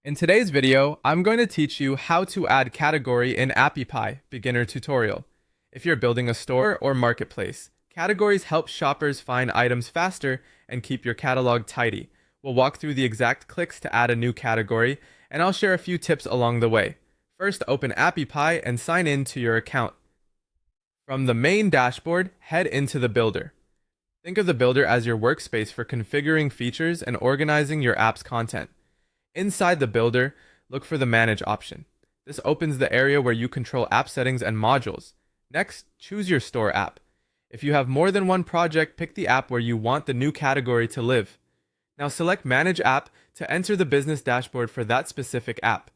In today's video, I'm going to teach you how to add category in AppyPie beginner tutorial. If you're building a store or marketplace, categories help shoppers find items faster and keep your catalog tidy. We'll walk through the exact clicks to add a new category, and I'll share a few tips along the way. First, open AppyPie and sign in to your account. From the main dashboard, head into the builder. Think of the builder as your workspace for configuring features and organizing your app's content. Inside the builder, look for the Manage option. This opens the area where you control app settings and modules. Next, choose your store app. If you have more than one project, pick the app where you want the new category to live. Now select Manage App to enter the business dashboard for that specific app.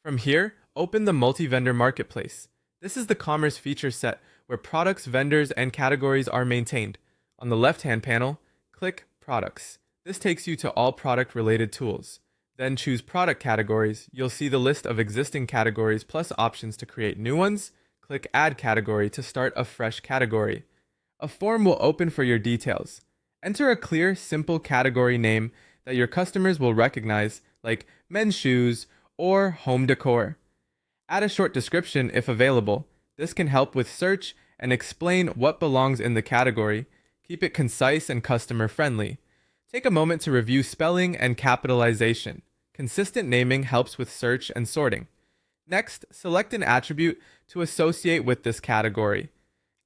From here, open the Multi-Vendor Marketplace. This is the commerce feature set where products, vendors, and categories are maintained. On the left-hand panel, click Products. This takes you to all product-related tools. Then choose Product Categories. You'll see the list of existing categories plus options to create new ones. Click Add Category to start a fresh category. A form will open for your details. Enter a clear, simple category name that your customers will recognize, like men's shoes or home decor. Add a short description if available. This can help with search and explain what belongs in the category. Keep it concise and customer-friendly. Take a moment to review spelling and capitalization. Consistent naming helps with search and sorting. Next, select an attribute to associate with this category.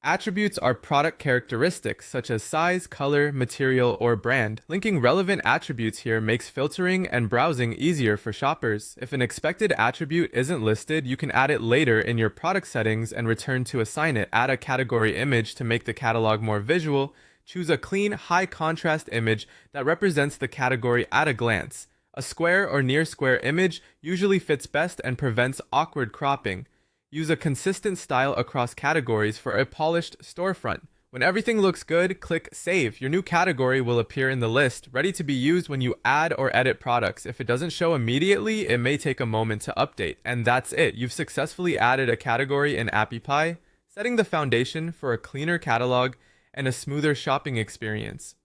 Attributes are product characteristics such as size, color, material, or brand. Linking relevant attributes here makes filtering and browsing easier for shoppers. If an expected attribute isn't listed, you can add it later in your product settings and return to assign it. Add a category image to make the catalog more visual. Choose a clean, high-contrast image that represents the category at a glance. A square or near-square image usually fits best and prevents awkward cropping. Use a consistent style across categories for a polished storefront. When everything looks good, click Save. Your new category will appear in the list, ready to be used when you add or edit products. If it doesn't show immediately, it may take a moment to update. And that's it. You've successfully added a category in AppyPie, setting the foundation for a cleaner catalog and a smoother shopping experience.